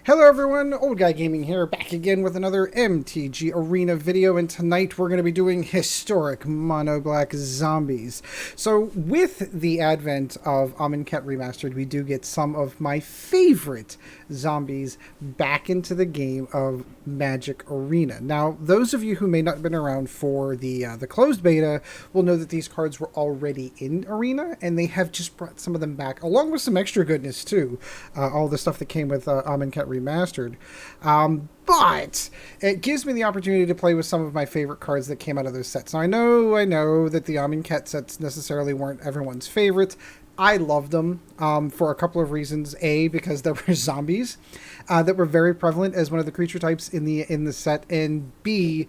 Hello everyone, Old Guy Gaming here, back again with another MTG Arena video, and tonight we're going to be doing historic mono black zombies. So with the advent of Amonkhet Remastered, we do get some of my favorite zombies back into the game of Magic Arena. Now, those of you who may not have been around for the closed beta will know that these cards were already in Arena, and they have just brought some of them back, along with some extra goodness too. All the stuff that came with Amonkhet Remastered. But it gives me the opportunity to play with some of my favorite cards that came out of those sets. Now, I know that the Amonkhet sets necessarily weren't everyone's favorite. I loved them for a couple of reasons. A, because there were zombies that were very prevalent as one of the creature types in the set, and B,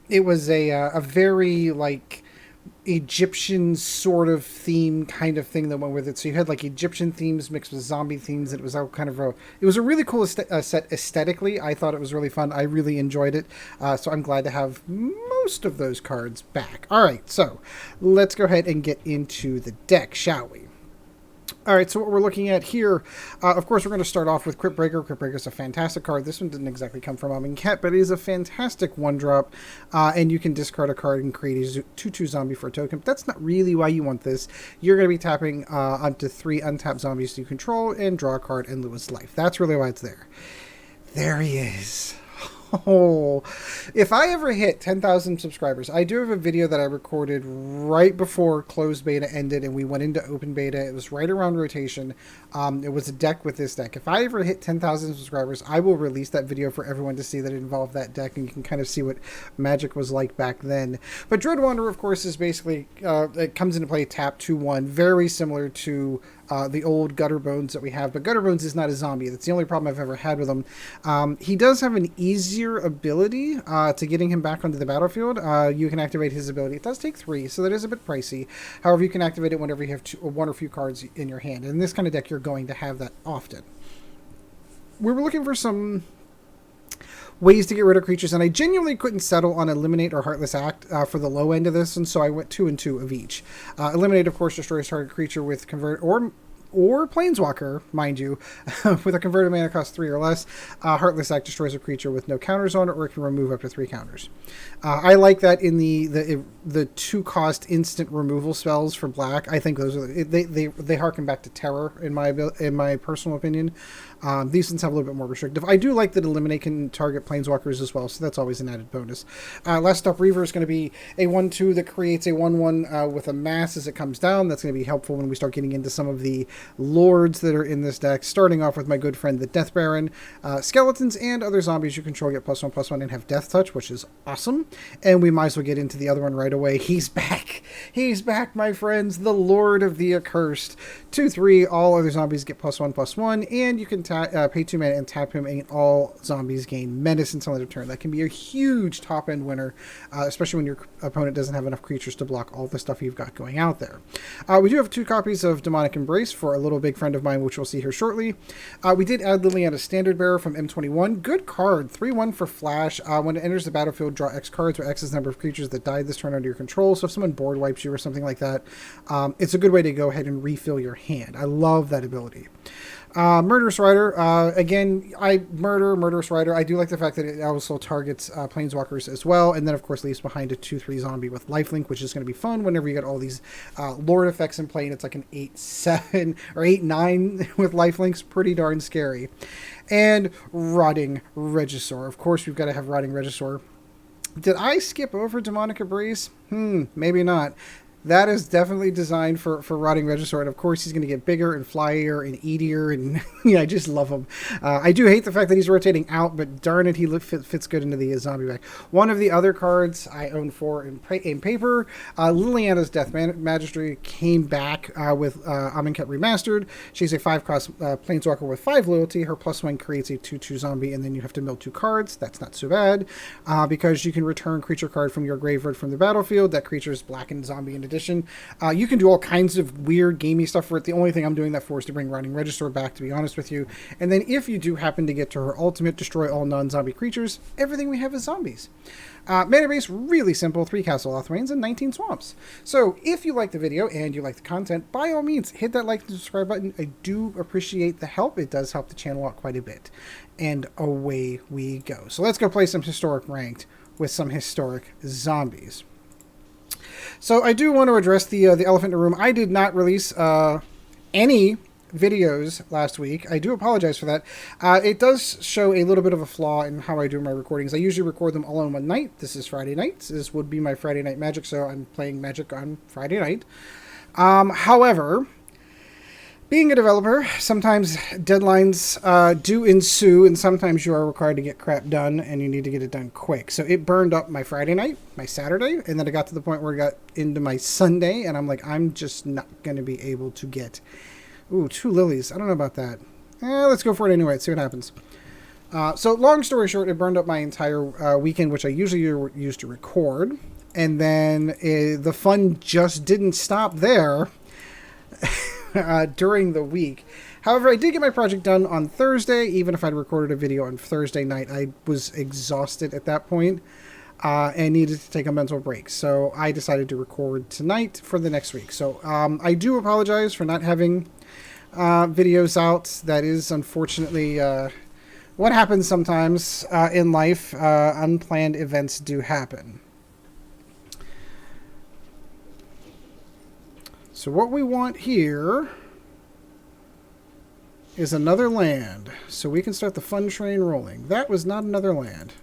it was a very like Egyptian sort of theme kind of thing that went with it. So you had like Egyptian themes mixed with zombie themes, and it was all kind of it was a really cool set aesthetically. I thought it was really fun. I really enjoyed it. So I'm glad to have most of those cards back. All right, so let's go ahead and get into the deck, shall we? All right, so what we're looking at here, of course, we're going to start off with Cryptbreaker. Cryptbreaker is a fantastic card. This one didn't exactly come from Amonkhet, but it is a fantastic one-drop, and you can discard a card and create a 2/2 zombie for a token. But that's not really why you want this. You're going to be tapping onto 3 untapped zombies you control and draw a card and lose life. That's really why it's there. There he is. Oh, if I ever hit 10,000 subscribers, I do have a video that I recorded right before closed beta ended and we went into open beta. It was right around rotation. It was a deck with this deck. If I ever hit 10,000 subscribers, I will release that video for everyone to see that it involved that deck, and you can kind of see what Magic was like back then. But Dread Wanderer, of course, is basically, it comes into play tap 2/1, very similar to the old Gutter Bones that we have, but Gutter Bones is not a zombie. That's the only problem I've ever had with him. He does have an easier ability to getting him back onto the battlefield. You can activate his ability. It does take 3, so that is a bit pricey. However, you can activate it whenever you have 1 or few cards in your hand. And in this kind of deck, you're going to have that often. We were looking for some ways to get rid of creatures, and I genuinely couldn't settle on Eliminate or Heartless Act for the low end of this, and so I went 2 and 2 of each. Eliminate, of course, destroys target creature with Convert or Planeswalker, mind you, with a converted mana cost 3 or less. Heartless Act destroys a creature with no counters on it, or it can remove up to 3 counters. I like that in the 2-cost instant removal spells for black. I think those are they harken back to Terror in my personal opinion. These ones have a little bit more restrictive. I do like that Eliminate can target Planeswalkers as well, so that's always an added bonus. Lazotep Reaver is going to be a 1/2 that creates a 1/1 with a mass as it comes down. That's going to be helpful when we start getting into some of the lords that are in this deck, starting off with my good friend the Death Baron. Skeletons and other zombies you control get +1/+1 and have Death Touch, which is awesome. And we might as well get into the other one right away. He's back. He's back, my friends. The Lord of the Accursed. 2/3, all other zombies get +1/+1, and you can pay 2 mana and tap him, and all zombies gain menace until end of turn. That can be a huge top-end winner, especially when your opponent doesn't have enough creatures to block all the stuff you've got going out there. We do have 2 copies of Demonic Embrace for a little big friend of mine, which we'll see here shortly. We did add Liliana Standard Bearer from M21. Good card. 3/1 for Flash. When it enters the battlefield, draw X cards, where X is the number of creatures that died this turn under your control. So if someone board wipes you or something like that, it's a good way to go ahead and refill your hand. I love that ability. Murderous Rider, again, Murderous Rider. I do like the fact that it also targets Planeswalkers as well, and then of course leaves behind a 2/3 zombie with lifelink, which is going to be fun whenever you get all these Lord effects in play, and it's like an 8/7 or 8/9 with lifelinks. Pretty darn scary. And Rotting Regisaur. Of course, we've got to have Rotting Regisaur. Did I skip over Demonic Embrace? Maybe not. That is definitely designed for Rotting Regisaur, and of course he's going to get bigger and flyier and eatier, and yeah, I just love him. I do hate the fact that he's rotating out, but darn it, he fits good into the zombie deck. One of the other cards I own 4 in paper, Liliana's Death Majesty came back with Amonkhet Remastered. She's a 5-cost Planeswalker with 5 loyalty. Her +1 creates a 2/2 zombie, and then you have to mill 2 cards. That's not so bad, because you can return creature card from your graveyard from the battlefield. That creature is blackened zombie into edition. You can do all kinds of weird gamey stuff for it. The only thing I'm doing that for is to bring Rotting Regisaur back, to be honest with you. And then if you do happen to get to her ultimate, destroy all non-zombie creatures, everything we have is zombies. Mana base, really simple, 3 Castle Locthwains and 19 Swamps. So if you like the video and you like the content, by all means, hit that like and subscribe button. I do appreciate the help. It does help the channel out quite a bit. And away we go. So let's go play some Historic Ranked with some Historic Zombies. So I do want to address the elephant in the room. I did not release any videos last week. I do apologize for that. It does show a little bit of a flaw in how I do my recordings. I usually record them all in one night. This is Friday night. This would be my Friday night Magic, so I'm playing Magic on Friday night. However, being a developer, sometimes deadlines do ensue, and sometimes you are required to get crap done, and you need to get it done quick. So it burned up my Friday night, my Saturday, and then it got to the point where it got into my Sunday, and I'm like, I'm just not going to be able to get... Ooh, 2 lilies. I don't know about that. Let's go for it anyway. Let's see what happens. So long story short, it burned up my entire weekend, which I usually use to record. And then the fun just didn't stop there during the week. However, I did get my project done on Thursday. Even if I'd recorded a video on Thursday night, I was exhausted at that point and needed to take a mental break. So I decided to record tonight for the next week. So I do apologize for not having videos out. That is unfortunately what happens sometimes in life. Unplanned events do happen. So what we want here is another land, so we can start the fun train rolling. That was not another land.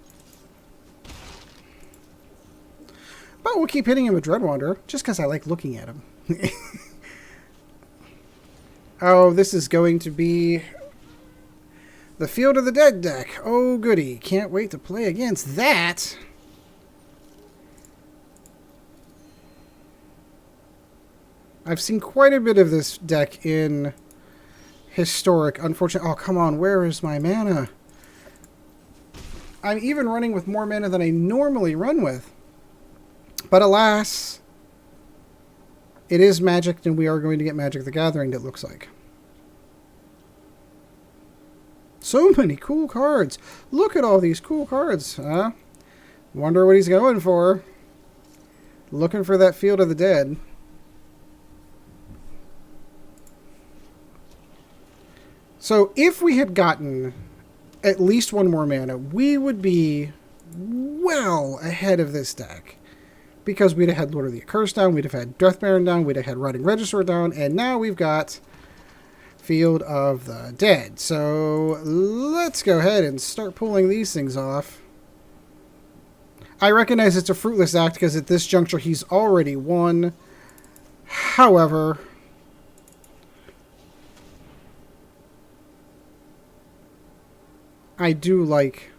But we'll keep hitting him with Dreadwander, just because I like looking at him. Oh, this is going to be the Field of the Dead deck. Oh, goody. Can't wait to play against that. I've seen quite a bit of this deck in Historic. Unfortunately, oh, come on. Where is my mana? I'm even running with more mana than I normally run with. But alas, it is Magic, and we are going to get Magic the Gathering, it looks like. So many cool cards. Look at all these cool cards. Huh? Wonder what he's going for. Looking for that Field of the Dead. So if we had gotten at least one more mana, we would be well ahead of this deck. Because we'd have had Lord of the Accursed down, we'd have had Death Baron down, we'd have had Rotting Regisaur down, and now we've got Field of the Dead. So let's go ahead and start pulling these things off. I recognize it's a fruitless act because at this juncture he's already won. However, I do like...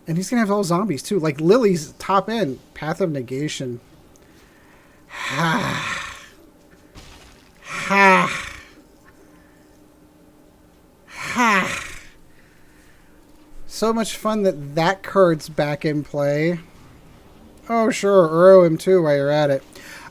And he's going to have all zombies, too. Like, Lily's top end. Path of Negation. Ha. Ha. Ha. So much fun that that card's back in play. Oh, sure. Uro him, too, while you're at it.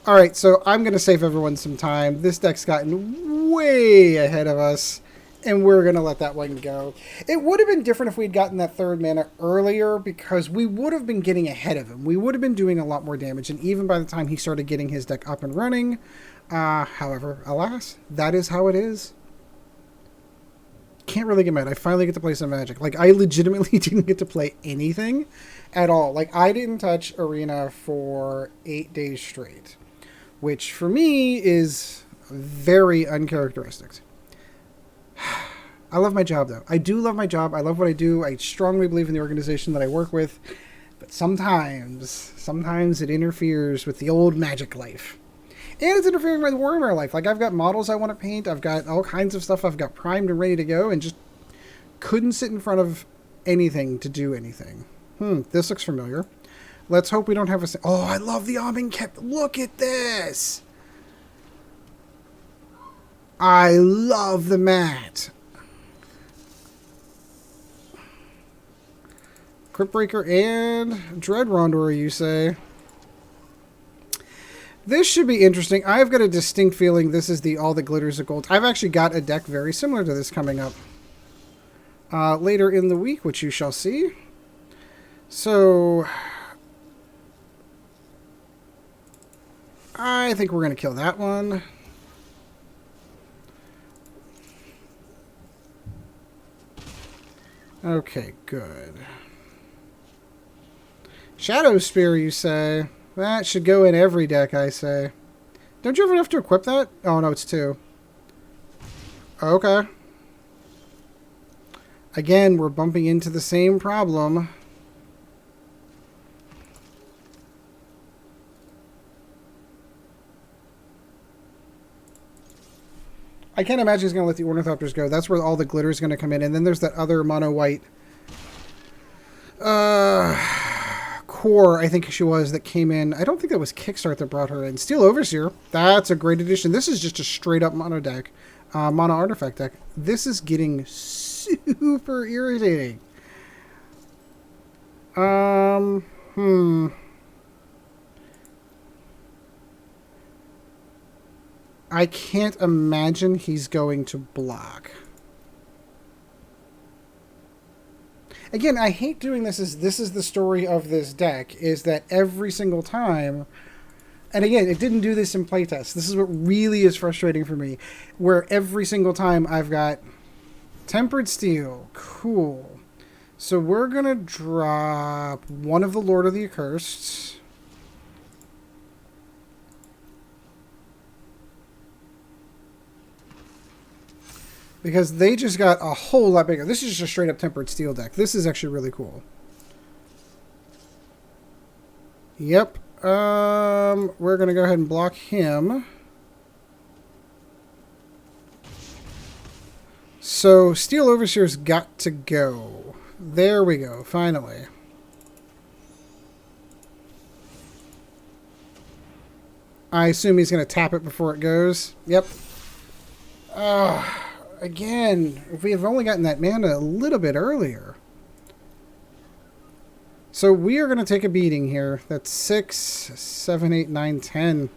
Alright, so I'm going to save everyone some time. This deck's gotten way ahead of us. And we're going to let that one go. It would have been different if we'd gotten that third mana earlier, because we would have been getting ahead of him. We would have been doing a lot more damage, and even by the time he started getting his deck up and running. However, alas, that is how it is. Can't really get mad. I finally get to play some Magic. Like, I legitimately didn't get to play anything at all. Like, I didn't touch Arena for 8 days straight, which for me is very uncharacteristic. I love my job, though. I do love my job. I love what I do. I strongly believe in the organization that I work with. But sometimes it interferes with the old Magic life. And it's interfering with Warhammer life. Like, I've got models I want to paint. I've got all kinds of stuff I've got primed and ready to go. And just couldn't sit in front of anything to do anything. This looks familiar. Let's hope we don't have a... Oh, I love the Amonkhet. Look at this! I love the mat. Cryptbreaker and Dreadwander, you say? This should be interesting. I've got a distinct feeling this is the All That Glitters of Gold. I've actually got a deck very similar to this coming up later in the week, which you shall see. So I think we're going to kill that one. Okay, good. Shadow Spear, you say? That should go in every deck, I say. Don't you ever have to equip that? Oh, no, it's 2. Okay. Again, we're bumping into the same problem. I can't imagine he's going to let the Ornithopters go. That's where all the glitter is going to come in. And then there's that other mono-white core, I think she was, that came in. I don't think that was Kickstart that brought her in. Steel Overseer. That's a great addition. This is just a straight-up mono deck. Mono artifact deck. This is getting super irritating. I can't imagine he's going to block. Again, I hate doing this. This is the story of this deck, is that every single time, and again, it didn't do this in playtest. This is what really is frustrating for me, where every single time I've got Tempered Steel. Cool. So we're going to drop one of the Lord of the Accursed. Because they just got a whole lot bigger. This is just a straight up Tempered Steel deck. This is actually really cool. Yep. We're going to go ahead and block him. So Steel Overseer's got to go. There we go, finally. I assume he's going to tap it before it goes. Yep. Again, if we have only gotten that mana a little bit earlier. So we are going to take a beating here. That's 6, 7, 8, 9, 10,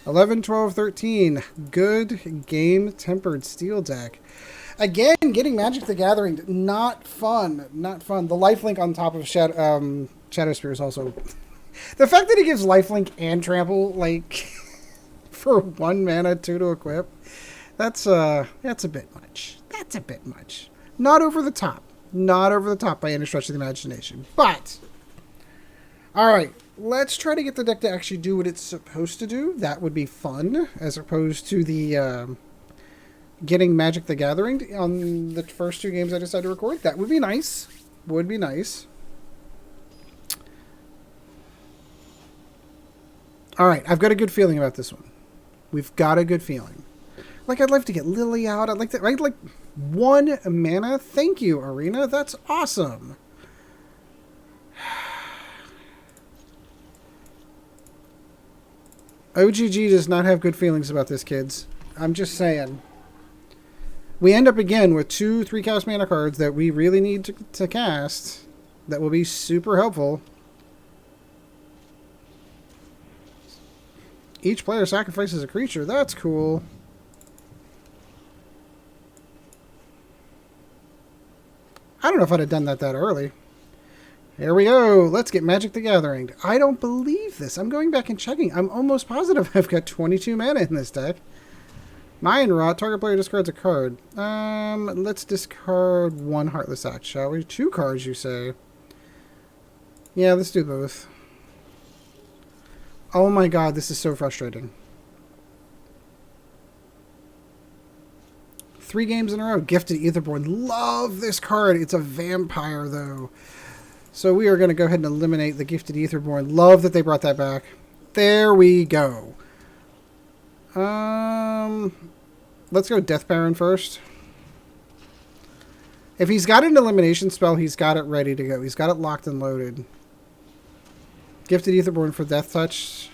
11, 12, 13. Good game, Tempered Steel deck. Again, getting Magic the Gathering, not fun. Not fun. The lifelink on top of Shadow Spear is also... The fact that he gives lifelink and trample, like, for 1 mana, 2 to equip, that's a bit much. That's a bit much. Not over the top. Not over the top by any stretch of the imagination. But, alright, let's try to get the deck to actually do what it's supposed to do. That would be fun, as opposed to the getting Magic the Gathering on the first 2 games I decided to record. That would be nice. Would be nice. Alright, I've got a good feeling about this one. We've got a good feeling. Like, I'd like to get Lily out. I'd like 1 mana. Thank you, Arena. That's awesome. OGG does not have good feelings about this, kids. I'm just saying. We end up again with 2 3-cast mana cards that we really need to cast. That will be super helpful. Each player sacrifices a creature. That's cool. I don't know if I'd have done that early. Here we go. Let's get Magic the Gathering. I don't believe this. I'm going back and checking. I'm almost positive I've got 22 mana in this deck. Mind Rot. Target player discards a card. Let's discard 1 Heartless Act, shall we? 2 cards, you say? Yeah, let's do both. Oh my god, this is so frustrating. 3 games in a row. Gifted Aetherborn. Love this card. It's a vampire, though. So we are going to go ahead and eliminate the Gifted Aetherborn. Love that they brought that back. There we go. Let's go Death Baron first. If he's got an elimination spell, he's got it ready to go. He's got it locked and loaded. Gifted Aetherborn for Death Touch.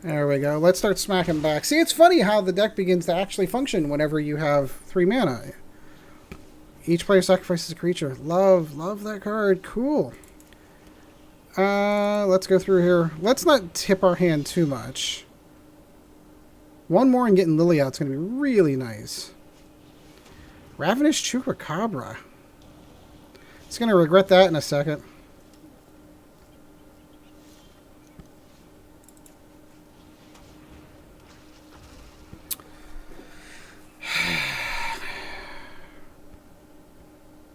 There we go. Let's start smacking back. See, it's funny how the deck begins to actually function whenever you have 3 mana. Each player sacrifices a creature. Love that card. Cool. Let's go through here. Let's not tip our hand too much. One more and getting Lily out is going to be really nice. Ravenous Chupacabra. It's going to regret that in a second.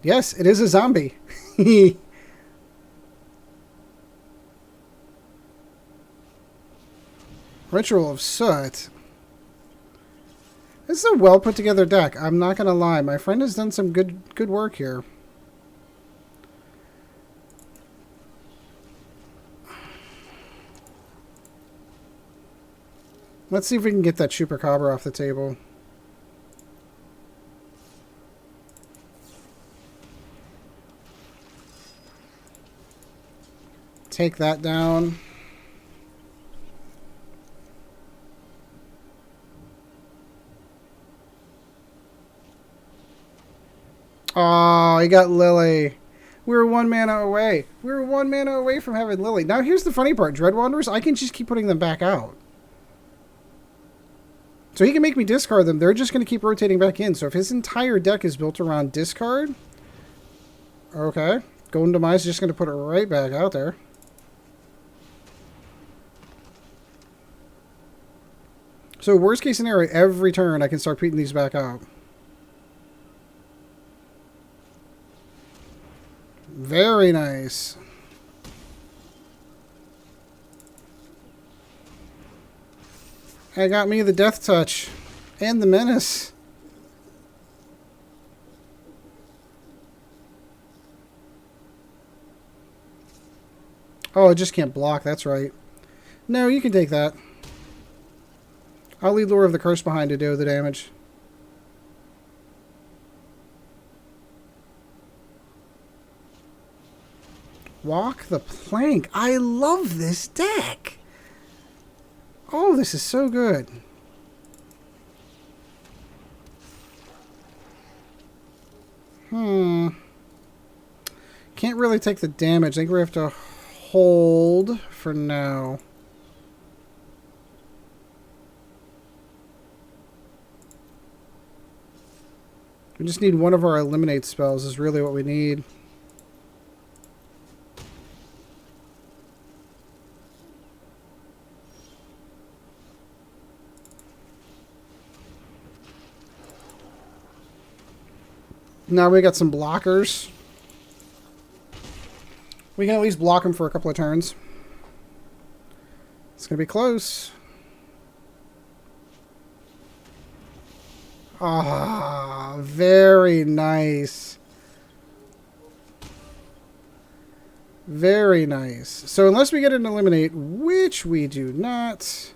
Yes, it is a zombie. Ritual of Soot. This is a well put together deck. I'm not going to lie. My friend has done some good work here. Let's see if we can get that Chupacabra off the table. Take that down. Oh, he got Lily. We were 1 mana away. We were 1 mana away from having Lily. Now, here's the funny part. Dread Wanderers, I can just keep putting them back out. So he can make me discard them. They're just going to keep rotating back in. So if his entire deck is built around discard... Okay. Golden Demise is just going to put it right back out there. So worst case scenario, every turn I can start putting these back out. Very nice. I got me the Death Touch and the Menace. Oh, I just can't block. That's right. No, you can take that. I'll leave Lure of the Curse behind to do the damage. Walk the Plank. I love this deck. Oh, this is so good. Can't really take the damage. I think we have to hold for now. We just need one of our eliminate spells is really what we need. Now we got some blockers. We can at least block him for a couple of turns. It's going to be close. Ah, very nice. Very nice. So unless we get an eliminate, which we do not,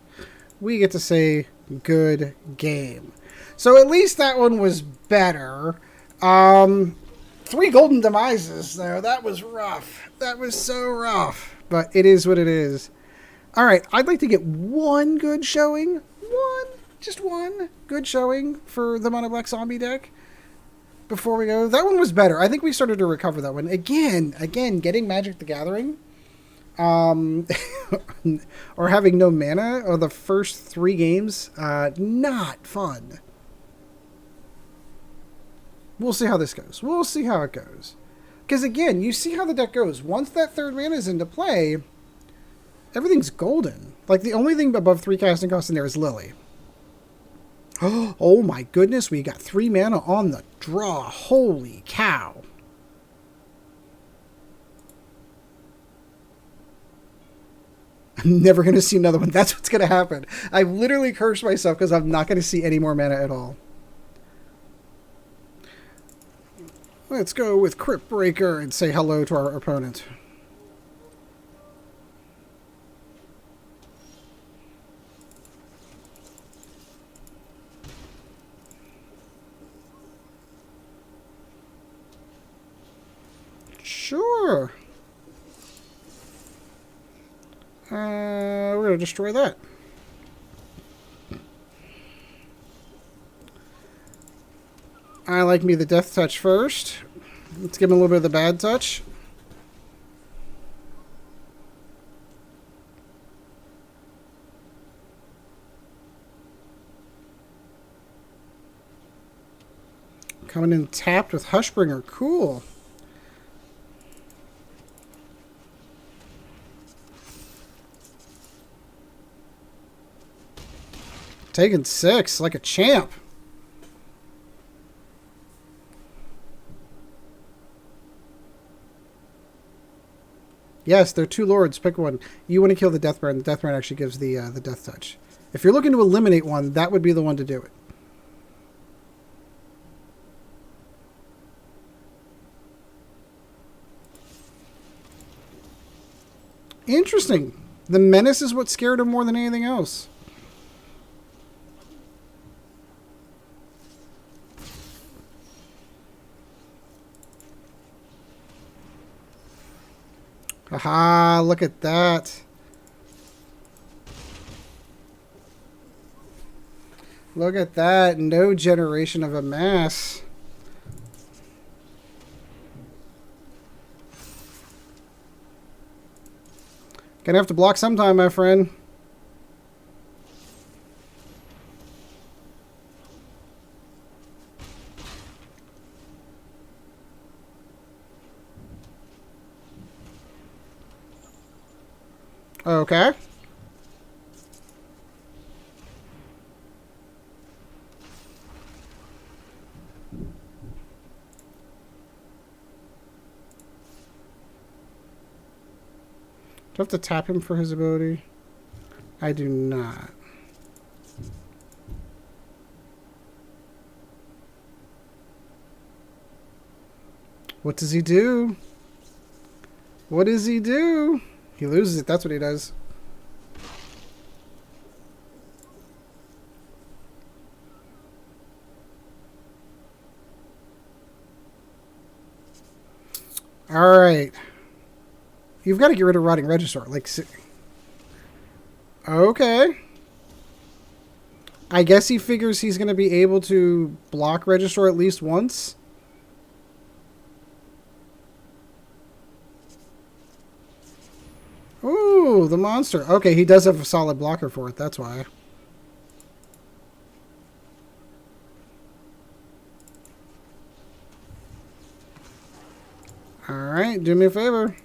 we get to say good game. So at least that one was better. 3 golden demises, though. That was rough. That was so rough. But it is what it is. All right, I'd like to get one good showing. Just one good showing for the Mono Black Zombie deck before we go. That one was better. I think we started to recover that one. Again, getting Magic the Gathering or having no mana or the first 3 games, not fun. We'll see how this goes. We'll see how it goes. Because, again, you see how the deck goes. Once that 3rd mana is into play, everything's golden. Like, the only thing above 3 casting costs in there is Lily. Oh, my goodness. We got 3 mana on the draw. Holy cow. I'm never going to see another one. That's what's going to happen. I literally cursed myself because I'm not going to see any more mana at all. Let's go with Cryptbreaker and say hello to our opponent. Sure. We're going to destroy that. I like me the death touch first. Let's give him a little bit of the bad touch. Coming in tapped with Hushbringer. Cool. Taking 6 like a champ. Yes, they're 2 lords. Pick one. You want to kill the Deathbrand. The Deathbrand actually gives the death touch. If you're looking to eliminate one, that would be the one to do it. Interesting. The menace is what scared him more than anything else. Haha, look at that. Look at that. No generation of a mass. Gonna have to block sometime, my friend. Okay. Do I have to tap him for his ability? I do not. What does he do? What does he do? He loses it. That's what he does. All right. You've got to get rid of Rotting Regisaur. Like, okay. I guess he figures he's going to be able to block Regisaur at least once. Ooh, the monster. Okay, he does have a solid blocker for it. That's why. Alright, do me a favor.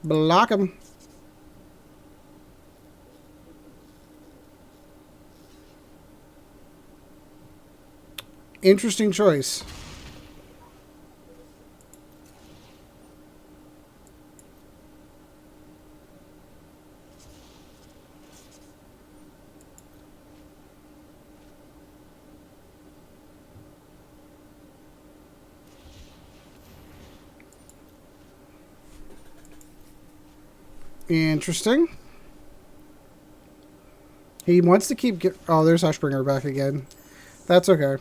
Block him. Interesting choice. Interesting. He wants to keep... Oh, there's Hushbringer back again. That's okay.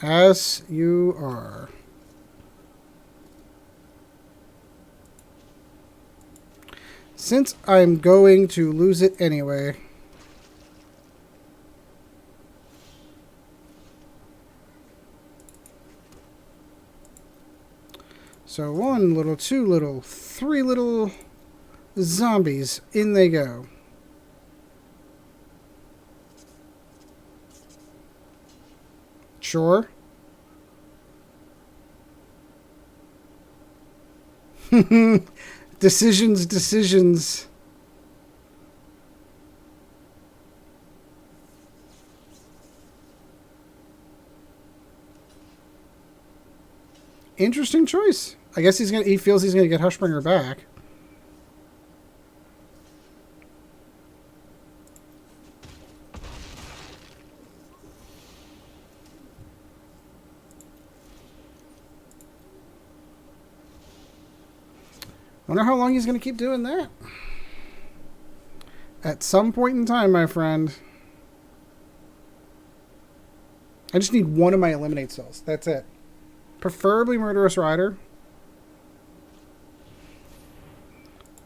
As you are. Since I'm going to lose it anyway... So 1 little, 2 little, 3 little zombies. In they go. Sure. Decisions. Interesting choice. I guess he feels he's gonna get Hushbringer back. Wonder how long he's gonna keep doing that. At some point in time, my friend. I just need one of my eliminate cells. That's it. Preferably Murderous Rider.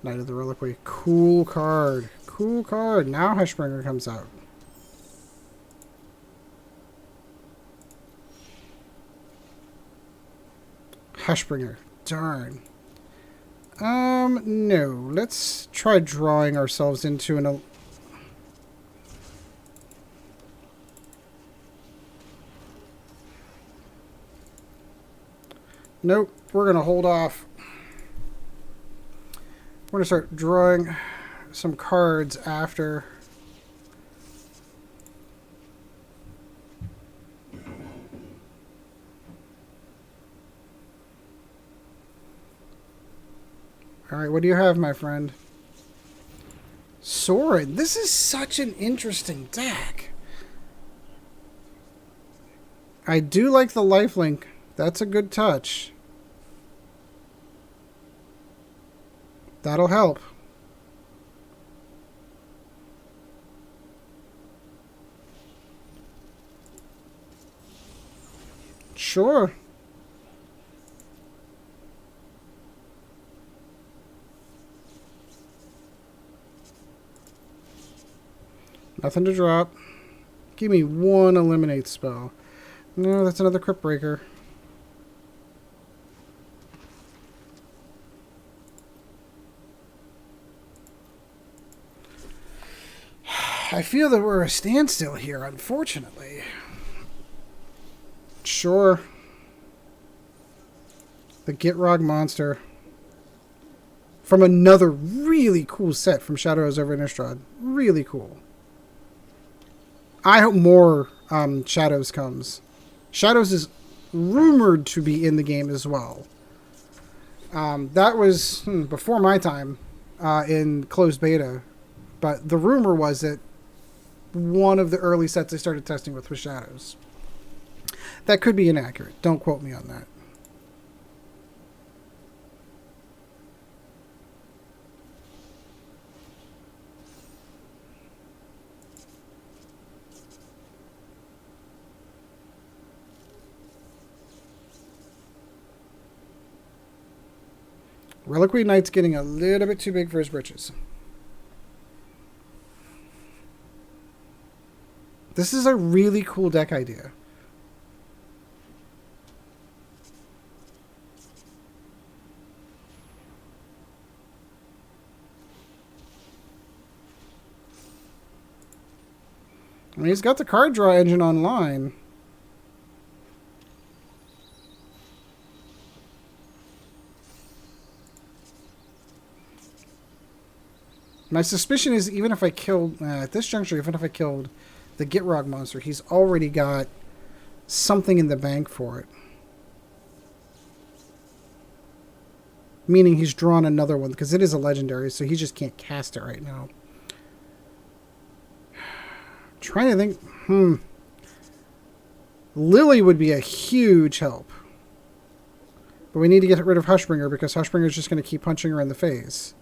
Knight of the Reliquary. Cool card. Cool card. Now Hushbringer comes out. Hushbringer. Darn. No. Let's try drawing ourselves into an... Nope. We're going to hold off. We're going to start drawing some cards after. Alright, what do you have, my friend? Sword. This is such an interesting deck. I do like the lifelink. That's a good touch. That'll help. Sure. Nothing to drop. Give me one eliminate spell. No, that's another Cryptbreaker. I feel that we're a standstill here, unfortunately. Sure. The Gitrog monster. From another really cool set from Shadows over Innistrad. Really cool. I hope more Shadows comes. Shadows is rumored to be in the game as well. That was before my time in closed beta. But the rumor was that one of the early sets they started testing with was Shadows. That could be inaccurate. Don't quote me on that. Reliquary Knight's getting a little bit too big for his britches. This is a really cool deck idea. I mean, he's got the card draw engine online. My suspicion is even if I killed, at this juncture, even if I killed the Gitrog monster, he's already got something in the bank for it. Meaning he's drawn another one, because it is a legendary, so he just can't cast it right now. Trying to think, Lily would be a huge help. But we need to get rid of Hushbringer, because Hushbringer is just going to keep punching her in the face.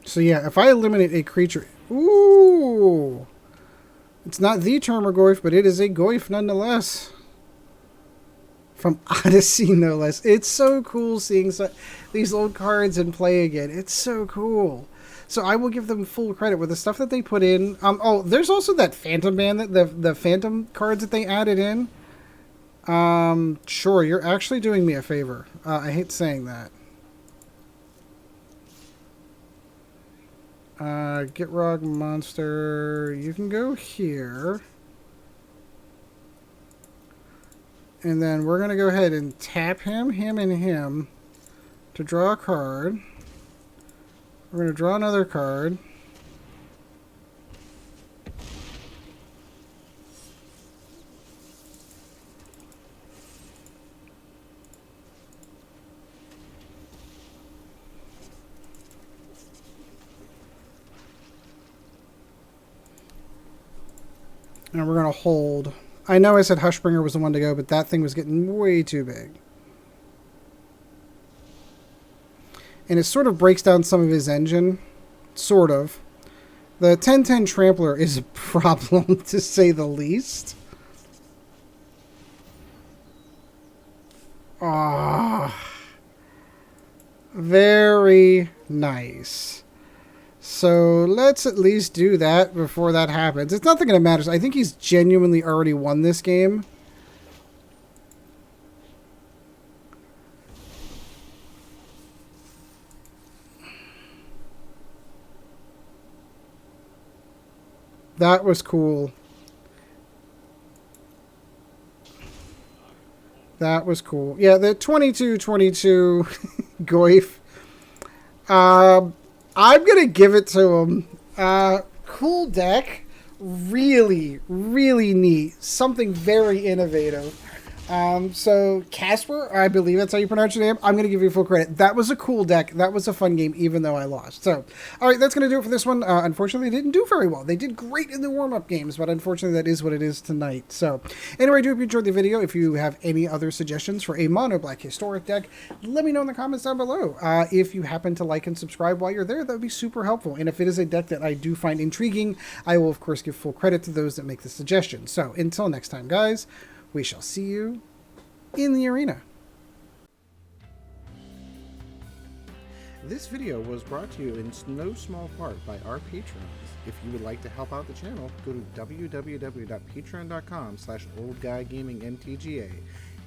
So yeah, if I eliminate a creature... Ooh! It's not the Termagorth, but it is a Goyf nonetheless. From Odyssey, no less. It's so cool seeing these old cards in play again. It's so cool. So I will give them full credit with the stuff that they put in. Oh, there's also that Phantom Band, the Phantom cards that they added in. Sure, you're actually doing me a favor. I hate saying that. Gitrog monster, you can go here. And then we're going to go ahead and tap him, and him to draw a card. We're going to draw another card. And we're going to hold. I know I said Hushbringer was the one to go, but that thing was getting way too big. And it sort of breaks down some of his engine. Sort of. The 10-10 Trampler is a problem, to say the least. Ah, very nice. So let's at least do that before that happens. It's not going to matter. I think he's genuinely already won this game. That was cool. That was cool. Yeah, the 22-22 Goif. I'm going to give it to him. Cool deck. Really, really neat. Something very innovative. So Casper, I believe that's how you pronounce your name. I'm going to give you full credit. That was a cool deck. That was a fun game, even though I lost. So, all right, that's going to do it for this one. Unfortunately, they didn't do very well. They did great in the warm-up games, but unfortunately, that is what it is tonight. So, anyway, I do hope you enjoyed the video. If you have any other suggestions for a mono black historic deck, let me know in the comments down below. If you happen to like and subscribe while you're there, that would be super helpful. And if it is a deck that I do find intriguing, I will, of course, give full credit to those that make the suggestion. So, until next time, guys, we shall see you in the arena. This video was brought to you in no small part by our patrons. If you would like to help out the channel, go to www.patreon.com/oldguygamingmtga,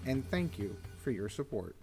and thank you for your support.